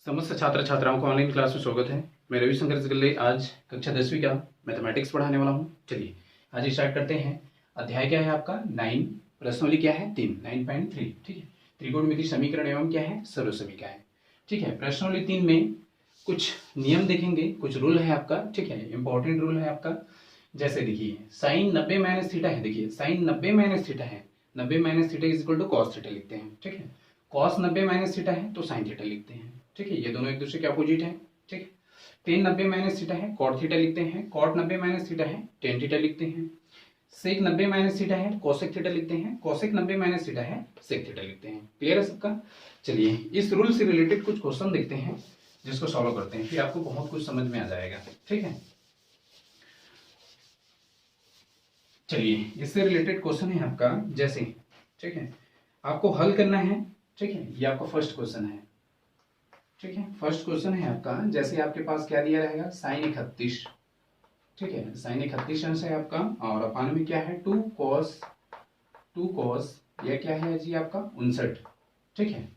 समस्त छात्र छात्राओं को ऑनलाइन क्लास में स्वागत है। मैं रविशंकर जगल्ले आज कक्षा 10वीं का मैथमेटिक्स पढ़ाने वाला हूँ। चलिए आज स्टार्ट करते हैं। अध्याय क्या है आपका 9, प्रश्नावली क्या है 3, 9.3। ठीक है, त्रिकोणमिति समीकरण एवं क्या है सर्व समीकरण। ठीक है, प्रश्नावली 3 में कुछ नियम देखेंगे, कुछ रूल है आपका। ठीक है, इंपॉर्टेंट रूल है आपका। जैसे देखिए साइन 90 माइनस थीटा है। देखिए साइन 90 माइनस थीटा है, 90 minus theta is equal to cos theta लिखते हैं। ठीक है, कॉस 90 माइनस थीटा है तो साइन थीटा लिखते हैं। ठीक है, ये दोनों एक दूसरे के अपोजिट है। ठीक है, टेन 90 माइनस थीटा है कॉट थीटा लिखते हैं, कॉट 90 माइनस थीटा है टेन थीटा लिखते हैं। सेक 90 माइनस थीटा है कोसेक थीटा लिखते हैं, कोसेक 90 माइनस थीटा है सेक थीटा लिखते हैं। क्लियर है सबका। चलिए इस रूल से रिलेटेड कुछ क्वेश्चन देखते हैं जिसको सॉल्व करते हैं, फिर आपको बहुत कुछ समझ में आ जाएगा। ठीक है, चलिए इससे रिलेटेड क्वेश्चन है आपका जैसे, ठीक है, आपको हल करना है। ठीक है, ये आपका फर्स्ट क्वेश्चन है। ठीक है, फर्स्ट क्वेश्चन है आपका जैसे आपके पास क्या दिया रहेगा साइन 31। ठीक है, साइन 31 अंश है आपका और अपान में क्या है 2 कॉस यह क्या है जी आपका 59। ठीक है,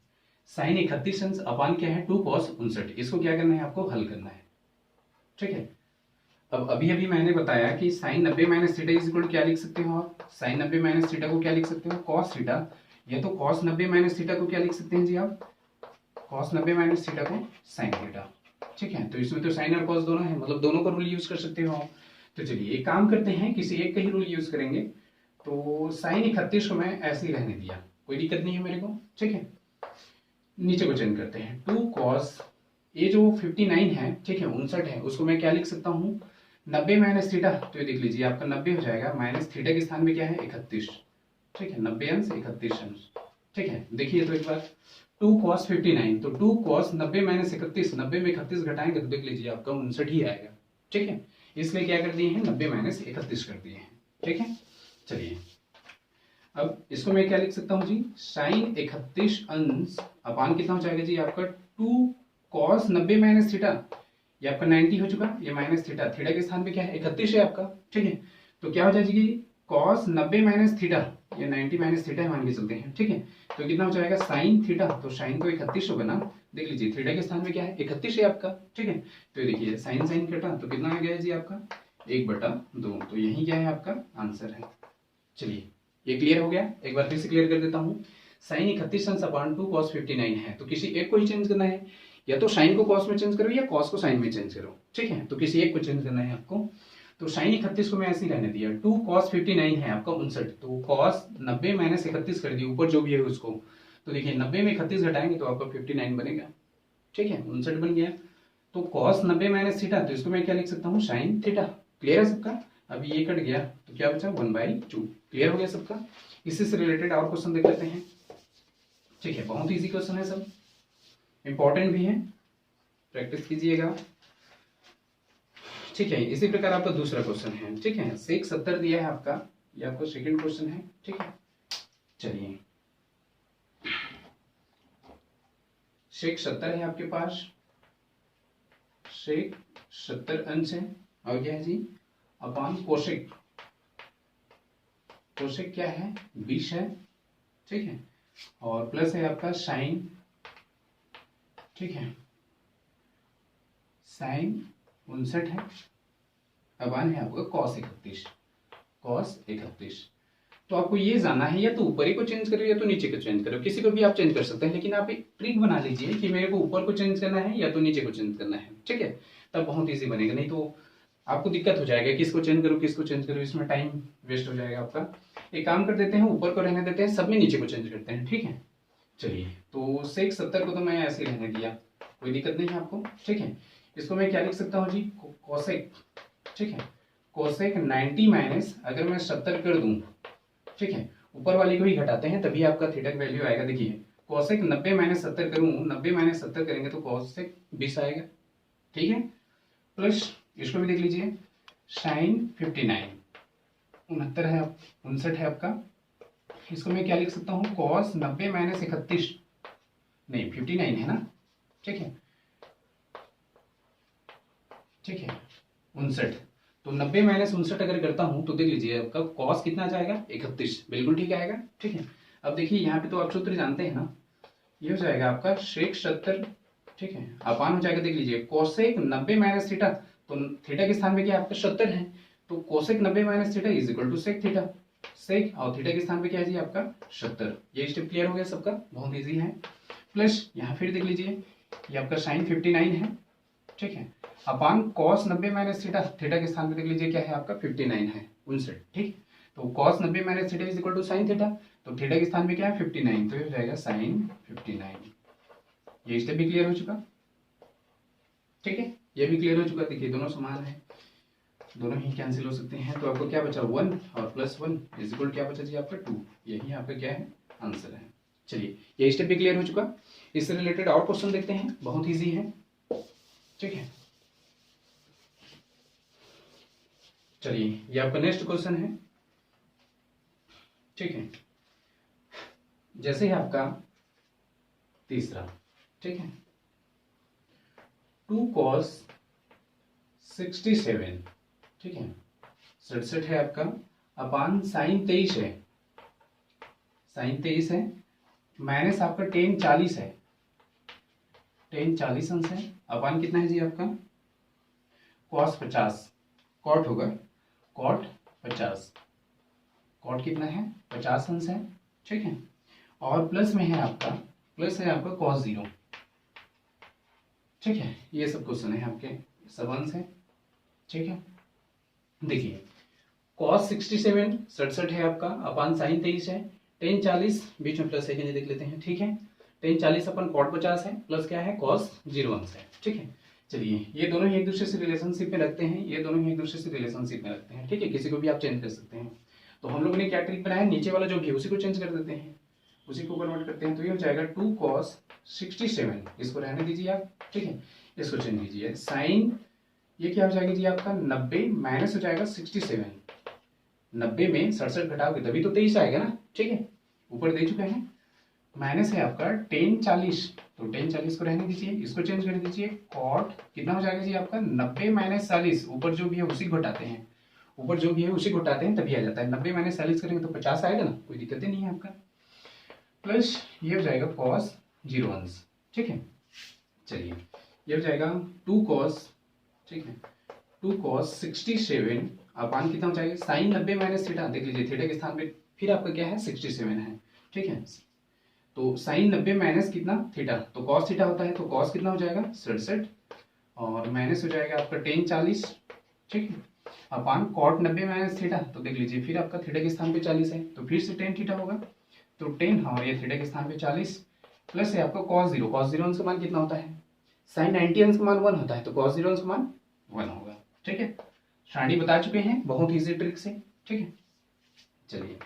साइन 31 अंश अपान क्या है 2 कॉस 59। इसको क्या करना है आपको हल करना है। ठीक है, अब अभी अभी मैंने बताया कि sine 90 minus theta is equal क्या लिख सकते हो आप, साइन 90 माइनस थीटा को क्या लिख सकते हो कॉस थीटा, या तो कॉस 90 माइनस थीटा को क्या लिख सकते हैं जी आप, कॉस 90 माइनस थीटा को साइन थीटा। ठीक है, तो इसमें तो साइन और कॉस दोनों है, मतलब दोनों का रूल यूज कर सकते हो आप। तो चलिए एक काम करते हैं, किसी एक का ही रूल यूज करेंगे। तो साइन 31 को मैं ऐसे ही रहने दिया, कोई दिक्कत नहीं है मेरे को। ठीक है, नीचे को चेंज करते हैं 2 कॉस, ये जो 59 है, ठीक है 59 है, उसको मैं क्या लिख सकता हूँ 90 माइनस थीटा। तो ये देख लीजिए आपका 90 हो जाएगा, माइनस थीटा के स्थान में क्या है 31। ठीक है, 90 अंश 31 अंश। ठीक है, देखिए तो एक बार 2 cos 59, तो 2 cos 90 माइनस 31, 90 में 31 घटाएंगे तो देख लीजिए आपका 59 ही आएगा। ठीक है, इसलिए क्या कर दिए हैं 90 माइनस 31 कर दिए हैं। ठीक है, चलिए अब इसको मैं क्या लिख सकता हूँ जी साइन 31 अंश अपान कितना हो जाएगा जी आपका 2 cos 90 माइनस थीटा, ये आपका 90 हो चुका, ये माइनस थीटा, थीटा के स्थान पे क्या है 31 है आपका। ठीक है, तो क्या हो जाएगी cos 90 माइनस थीटा, ये 90 माइनस थीटा है मान के चलते हैं। ठीक है, तो कितना हो जाएगा साइन थीटा, तो साइन तो 31 होगा ना, देख लीजिए थीटा के स्थान में क्या है 31 है आपका। ठीक है, तो देखिए साइन साइन कटा तो कितना आ गया जी आपका 1/2, तो यही क्या है आपका आंसर है। चलिए ये क्लियर हो गया, एक बार फिर से क्लियर कर देता हूँ। साइन 31 अंश अपान 2 cos 59 है, तो किसी एक को ही चेंज करना है, या तो साइन को कॉस में चेंज करो या कॉस को साइन में चेंज करो। ठीक है, तो किसी एक को चेंज करना है आपको। तो साइन 31 को मैं ऐसे ही रहने दिया, 2 cos 59 है आपका 59, तो cos 90 माइनस 31 कर दिया, ऊपर जो भी है उसको। तो देखिए 90 में 31 घटाएंगे तो आपका 59 बनेगा। ठीक है, 59 बन गया। तो cos 90 माइनस थीटा, तो इसको मैं क्या लिख सकता हूँ साइन थीटा। क्लियर है सबका। अभी ये कट गया तो क्या बचा 1/2। क्लियर हो गया सबका। इसी से रिलेटेड और क्वेश्चन देख लेते हैं। ठीक है, बहुत ईजी क्वेश्चन है, सब इंपॉर्टेंट भी है, प्रैक्टिस कीजिएगा। ठीक है, इसी प्रकार आपका दूसरा क्वेश्चन है। ठीक है, सेक 70 दिया है आपका, ये आपका सेकंड क्वेश्चन है। ठीक है, चलिए सेक 70 है आपके पास, सेक 70 अंश है और क्या है जी अपान कोसेक, कोसेक क्या है 20 है। ठीक है, और प्लस है आपका साइन। ठीक है, साइन 59 है, अपान है आपका cos 31, cos 31। तो आपको ये जानना है, या तो ऊपर ही को चेंज करो या तो नीचे को चेंज करो, किसी को भी आप चेंज कर सकते हैं, लेकिन आप एक ट्रिक बना लीजिए कि मेरे को ऊपर को चेंज करना है या तो नीचे को चेंज करना है। ठीक है, तब बहुत ईजी बनेगा, नहीं तो आपको दिक्कत हो जाएगा किसको चेंज करो किसको चेंज करो, इसमें टाइम वेस्ट हो जाएगा आपका। एक काम कर देते हैं, ऊपर को रहने देते हैं, सब में नीचे को चेंज करते हैं। ठीक है, चलिए तो सेक 70 को तो मैं ऐसे ही रहने दिया, कोई दिक्कत नहीं है आपको। ठीक है, इसको मैं क्या लिख सकता हूँ जी कोसेक। ठीक है, कोसेक 90 माइनस अगर मैं 70 कर दूं, ठीक है, ऊपर वाली को ही घटाते हैं तभी आपका थीटा का वैल्यू आएगा। देखिए कोसेक 90 माइनस 70 करूं, 90 माइनस 70 करेंगे तो कोसेक 20 आएगा। ठीक है, प्लस इसको भी देख लीजिए साइन 59, 69 है, 59 है आपका, इसको मैं क्या लिख सकता हूँ cos 90 माइनस 31, नहीं 59 है ना। ठीक है, ठीक है 59, तो 90 माइनस 59 अगर करता हूं तो देख लीजिए आपका cos कितना आ जाएगा 31, बिल्कुल ठीक आएगा। ठीक है, अब देखिए यहाँ पे तो आप सूत्र जानते हैं ना, ये हो जाएगा आपका सेक 70। ठीक है, अपान हो जाएगा, देख लीजिए कोसेक 90 माइनस थीटा, तो थीटा के स्थान पे क्या है आपका 70 है, तो cosec 90 minus theta is equal to sec theta, sec और थीटा के स्थान पे क्या है जी आपका 70। ये स्टेप क्लियर हो गया सबका, बहुत इजी है। प्लस यहाँ फिर देख लीजिए ये आपका साइन 59 है, ठीक है, अपान कॉस 90 माइनस थीटा, थीटा के स्थान पे देख लीजिए क्या है आपका 59 है 59, ठीक। तो cos 90 minus theta is equal to sine theta, तो थीटा के स्थान पे क्या है 59, तो ये हो जाएगा साइन 59। ये स्टेप भी क्लियर हो चुका, ठीक है, ये भी क्लियर हो चुका। देखिए दोनों समान है, दोनों ही कैंसिल हो सकते हैं, तो आपको क्या बचा 1 और प्लस 1 इज इक्वल क्या बचा जी आपका 2, यही आपका क्या है आंसर है। चलिए ये स्टेप भी क्लियर हो चुका। इससे रिलेटेड और क्वेश्चन देखते हैं, बहुत इजी है, ठीक है। चलिए ये आपका नेक्स्ट क्वेश्चन है, ठीक है, जैसे ही आपका तीसरा, ठीक है, 2 cos 67, ठीक है, 67 है आपका, अपान साइन 23 है, साइन 23 है, माइनस आपका टेन 40 है, टेन 40 अंश है, अपान कितना है जी आपका कॉस 50, कॉट होगा कॉट 50, कॉट कितना है 50 अंश है, ठीक है, और प्लस में है आपका, प्लस है आपका कॉस 0, ठीक है। ये सब क्वेश्चन है आपके, सब अंश है, ठीक है। देखिए कॉस 67 67 है आपका, अपान साइन 23 है, टेन 40 बीच में प्लस है कि नहीं देख लेते हैं, ठीक है, टेन 40 अपन कॉट 50 है, प्लस क्या है कॉस 0 अंश है, ठीक है। चलिए ये दोनों ही एक दूसरे से रिलेशनशिप में रखते हैं, ये दोनों ही एक दूसरे से रिलेशनशिप में रखते हैं, ठीक है, किसी को भी आप चेंज कर सकते हैं। तो हम लोगों ने क्या ट्रिक बनाया, नीचे वाला जो भी है उसी को चेंज कर देते हैं, उसी को कन्वर्ट करते हैं, तो ये हो जाएगा 2 cos 67, इसको रहने दीजिए आप, ठीक है, इसको चेंज कीजिए, साइन ये क्या हो जाएगा जी आपका 90 माइनस हो जाएगा 67, 90 में 67 घटाओगे तभी तो 23 आएगा ना, ठीक है, ऊपर दे चुके हैं, माइनस है आपका टेन 40, तो टेन 40 को रहने दीजिए, इसको चेंज कर दीजिए, कॉट कितना हो जाएगा जी आपका 90 माइनस 40, ऊपर जो भी है उसी घटाते हैं, ऊपर जो भी है उसी घटाते हैं तभी आ जाता है, 90 माइनस 40 करेंगे तो 50 आएगा ना, कोई दिक्कत ही नहीं है आपका, प्लस ये हो जाएगा कॉस 0 अंश, ठीक है। चलिए ये हो जाएगा 2 cos, ठीक है, 2 cos 67 अपान कितना हो जाएगा साइन 90 माइनस थीटा, देख लीजिए थीटा के स्थान पे फिर आपका क्या है 67 है, ठीक है, तो साइन 90 माइनस कितना थीटा, तो कॉस थीटा होता है, तो कॉस कितना हो जाएगा 67 और माइनस हो जाएगा आपका टेन 40, ठीक है, अपान कॉट 90 माइनस थीटा, तो देख लीजिए फिर आपका थीटा के स्थान पे 40 है, तो फिर से टेन थीटा होगा, तो टेन और ये थीटा के स्थान पे 40, प्लस है आपका कॉस 0, कॉस 0 अंश का मान कितना होता है साइन 90 अंश का मान 1 होता है, तो कॉस 0 अंश का मान 1 होगा, ठीक है। सारणी बता चुके हैं बहुत ईजी ट्रिक से, ठीक है। चलिए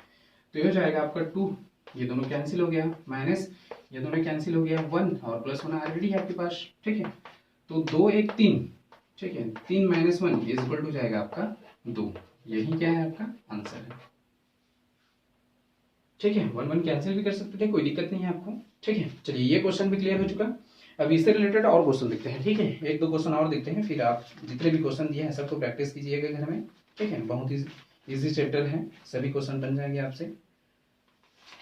तो ये हो जाएगा आपका 2, ये दोनों कैंसिल हो गया, माइनस ये दोनों कैंसिल हो गया, 1 और प्लस 1 ऑलरेडी है आपके पास, ठीक है, तो 2 1 3, ठीक है, 3 माइनस 1 इज इक्वल टू जाएगा आपका 2, यही क्या है आपका आंसर है, ठीक है। 1 1 कैंसिल भी कर सकते थे, कोई दिक्कत नहीं है आपको, ठीक है। चलिए ये क्वेश्चन भी क्लियर हो चुका। अब इससे रिलेटेड और क्वेश्चन देखते हैं, ठीक है, एक दो क्वेश्चन और देखते हैं, फिर आप जितने भी क्वेश्चन दिए हैं सबको प्रैक्टिस कीजिएगा घर में, ठीक है, बहुत इजी चैप्टर है, सभी क्वेश्चन बन जाएंगे आपसे,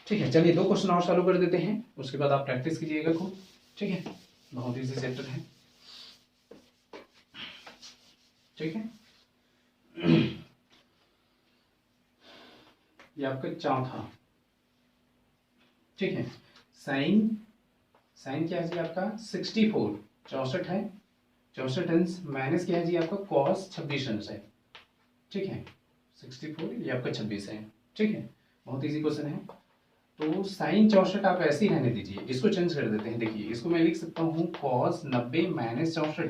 ठीक है। चलिए 2 क्वेश्चन और चालू कर देते हैं, उसके बाद आप प्रैक्टिस कीजिएगा खूब, ठीक है, बहुत इजी चैप्टर है, ठीक है। ये आपका चौथा, ठीक है, साइन साइन क्या है जी आपका 64 64 है, 64 अंश माइनस क्या है जी आपका कॉस 26 अंश है, ठीक है, 64 ये आपका 26 है, ठीक है, बहुत इजी क्वेश्चन है। तो साइन 64 आप ऐसे ही रहने दीजिए, इसको चेंज कर देते हैं, देखिए इसको मैं लिख सकता हूँ कॉस 90 माइनस 64,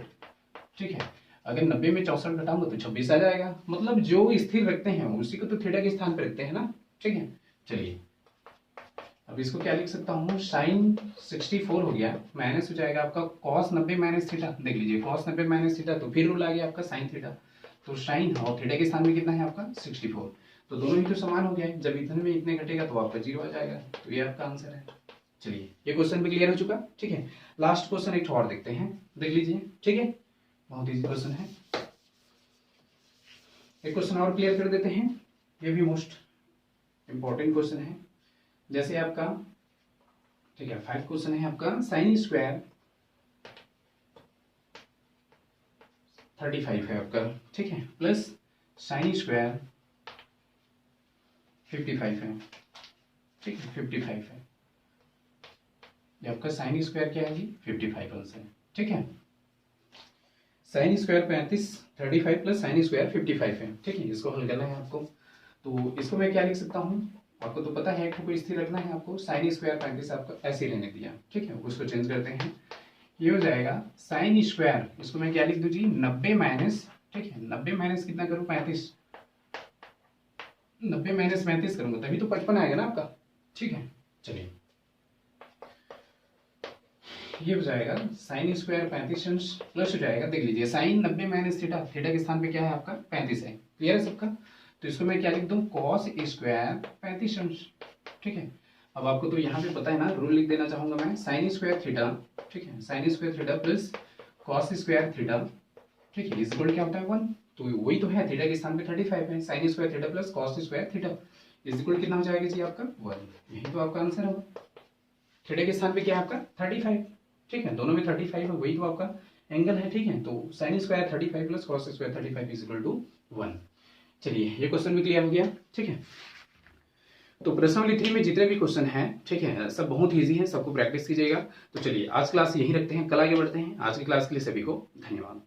ठीक है, अगर 90 में 64 घटाऊंगा तो 26 आ जाएगा, मतलब जो स्थिर रखते हैं उसी को तो थीटा के स्थान पर रखते हैं ना, ठीक है। चलिए अब इसको क्या लिख सकता हूँ साइन 64 हो गया, माइनस हो जाएगा आपका कॉस 90 माइनस थीटा, देख लीजिए कॉस 90 माइनस थीटा, तो फिर रूल आ गया आपका साइन थीटा, तो साइन और थीटा के स्थान में कितना है आपका 64, तो दोनों ही तो समान हो गया है, जब इतने में इतने घटेगा तो आपका 0 आ जाएगा, तो ये आपका आंसर है। चलिए ये क्वेश्चन भी क्लियर हो चुका, ठीक है। लास्ट क्वेश्चन एक और देखते हैं, देख लीजिए, ठीक है, बहुत इजी क्वेश्चन है, एक क्वेश्चन और क्लियर कर देते हैं, ये भी मोस्ट इंपॉर्टेंट क्वेश्चन है। जैसे आपका, ठीक है, 5 क्वेश्चन है आपका, साइन स्क्वायर 35 है आपका, ठीक है, प्लस साइन स्क्वायर 55 है, ठीक है, 55 है। ये आपका साइन स्क्वायर क्या है जी, 55 आंसर है, ठीक है। Sign square 35 plus sine square 55 है, ठीक है, इसको हल करना है आपको। तो इसको मैं क्या लिख सकता हूँ, आपको तो पता है को स्थिर रखना है आपको। साइन स्क्वायर 35 आपको ऐसे लेने दिया, ठीक है, उसको चेंज करते हैं। ये हो जाएगा साइन स्क्वायर, इसको मैं क्या लिख दूँ जी, 90 माइनस, ठीक है, 90 माइनस कितना करूँ, 35, 90 माइनस 35 करूंगा तभी तो 55 आएगा ना आपका, ठीक है। चलिए ये हो जाएगा साइन स्क्वायर 35 प्लस हो जाएगा, देख लीजिए साइन 90 माइनस थीटा, थीटा के स्थान पे क्या है आपका 35 है, क्लियर है सबका। तो इसको मैं क्या लिख दूं, कॉस स्क्वायर 35, ठीक है। अब आपको तो यहाँ पे पता है ना, रूल लिख देना चाहूंगा मैं, साइन स्क्वायर थीटा, ठीक है, sine square theta plus cos square theta, ठीक है, इस इक्वल क्या होता है 1, तो वही तो है, थीटा के स्थान पे 35 है, sine square theta plus cos square theta is equal कितना हो जाएगा जी आपका 1, यही तो आपका आंसर होगा। थीटा के स्थान पे क्या है आपका 35, ठीक है, दोनों में 35 है, वही तो आपका एंगल है, ठीक है। तो sine square 35 plus cos square 35 is equal to 1। चलिए ये क्वेश्चन भी क्लियर हो गया, ठीक है। तो प्रश्नावली 3 में जितने भी क्वेश्चन हैं, ठीक है, सब बहुत ईजी है, सबको प्रैक्टिस कीजिएगा। तो चलिए आज क्लास यहीं रखते हैं, कल आगे बढ़ते हैं। आज की क्लास के लिए सभी को धन्यवाद।